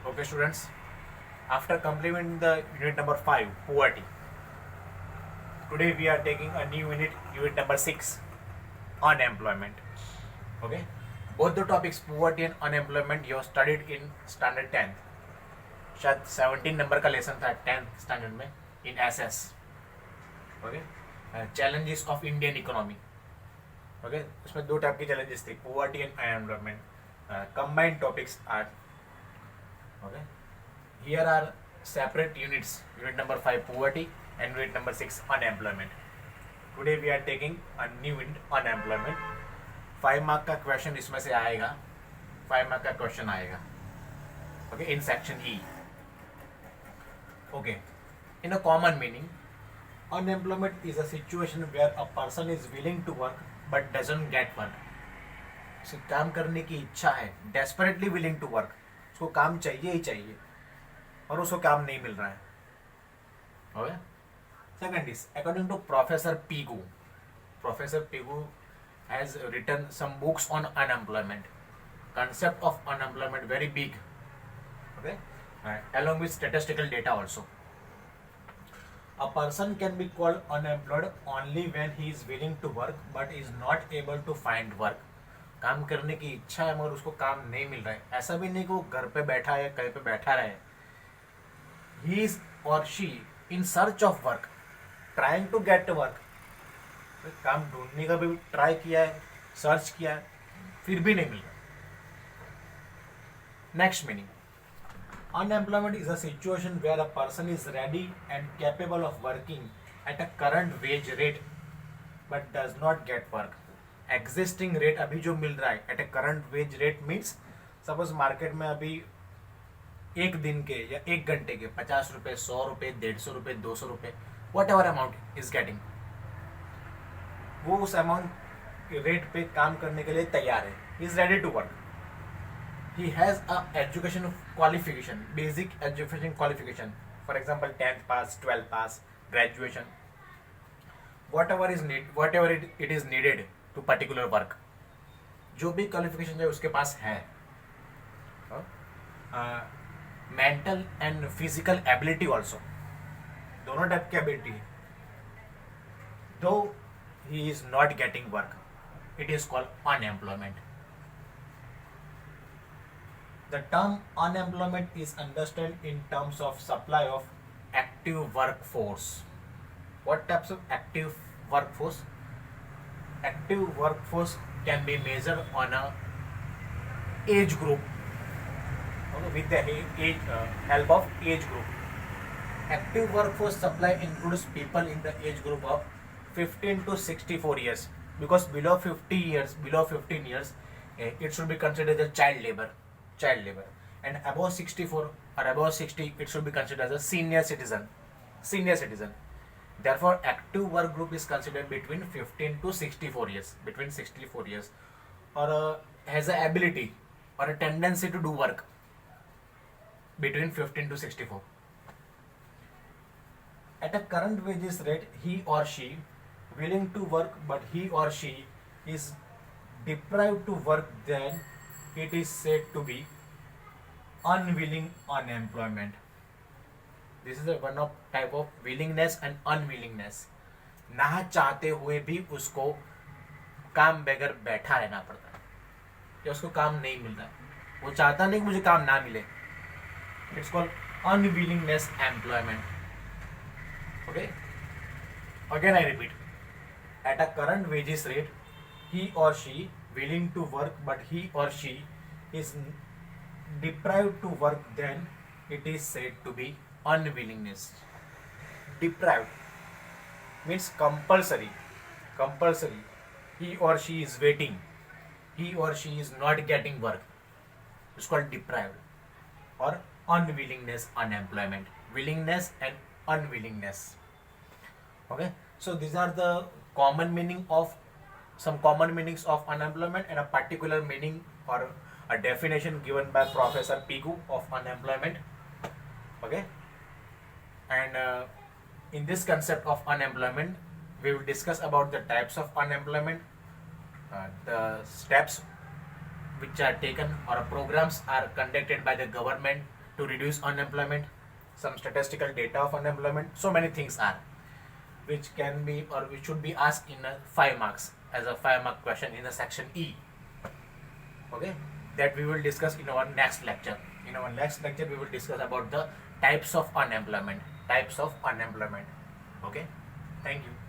Okay, students, after completing the unit number 5, poverty, today we are taking a new unit, unit number 6, unemployment. Okay, both the topics, poverty and unemployment, you have studied in standard 10th. शायद 17 number का lesson था 10th standard में in SS. Okay, challenges of Indian economy. Okay, उसमें दो type की challenges थी, poverty and unemployment. Combined topics are. Okay, here are separate units, unit number 5 poverty and unit number 6 unemployment. Today we are taking a new unit unemployment. 5 mark का question इसमें से आएगा, 5 mark का question आएगा. Okay, in section E. Okay, in a common meaning, unemployment is a situation where a person is willing to work but doesn't get work. उसे काम करने की इच्छा है, desperately willing to work, उसको काम चाहिए ही चाहिए और उसको काम नहीं मिल रहा है. Okay, second is according to professor Pigou has written some books on unemployment. concept of unemployment very big. Okay, along with statistical data also. A person can be called unemployed only when he is willing to work but is not able to find work. काम करने की इच्छा है मगर उसको काम नहीं मिल रहा है. ऐसा भी नहीं कि वो घर पे बैठा है, कहीं पे बैठा रहे. He is or she in search of work, trying to get work. काम ढूंढने का भी ट्राई किया है, सर्च किया है, फिर भी नहीं मिल रहा. Next meaning, unemployment is a situation where a person is ready and capable of working at a current wage rate but does not get work. Existing rate अभी जो मिल रहा है at a current wage rate means suppose market में अभी एक दिन के या एक घंटे के 50 रुपए, 100 रुपए, 150 रुपए, 200 रुपए, what ever amount is getting, वो उस अमाउंट रेट पे काम करने के लिए तैयार है. Is ready to work. He has a education qualification, basic education qualification, for example 10th pass, 12th pass, graduation, whatever it is needed to particular work. जो भी क्वालिफिकेशन है उसके पास है. Mental and physical ability also, दोनों type की ability है. Though he is not getting work, it is called unemployment. The term unemployment is understand in terms of supply of active work force. What types of active work force? Active work force can be measured on a age group, with the help of age group. Active workforce supply includes people in the age group of 15 to 64 years, because below 15 years, it should be considered as a child labor, and above 64 or above 60 it should be considered as a senior citizen. Therefore, active work group is considered between 15 to 64 years, or has a ability or a tendency to do work between 15 to 64. At a current wages rate, he or she willing to work but he or she is deprived to work, then it is said to be unwilling unemployment. This is one of type of willingness and unwillingness. ना चाहते हुए भी उसको काम बगैर बैठा रहना पड़ता है या उसको काम नहीं मिलता है. वो चाहता नहीं कि मुझे काम ना मिले. It's called unwillingness employment. Okay, again I repeat, at a current wages rate, he or she willing to work but he or she is deprived to work, then it is said to be unwillingness. Deprived means compulsory. He or she is waiting, he or she is not getting work, it's called deprived. Or unwillingness unemployment, willingness and unwillingness. Okay, so these are the common meanings of unemployment and a particular meaning or a definition given by Professor Pigou of unemployment. Okay, and in this concept of unemployment we will discuss about the types of unemployment, the steps which are taken or programs are conducted by the government to reduce unemployment, some statistical data of unemployment. So many things are which can be or which should be asked in a 5 marks as a 5-mark question in the section E. Okay, that we will discuss in our next lecture. In our next lecture, we will discuss about the types of unemployment. Okay, thank you.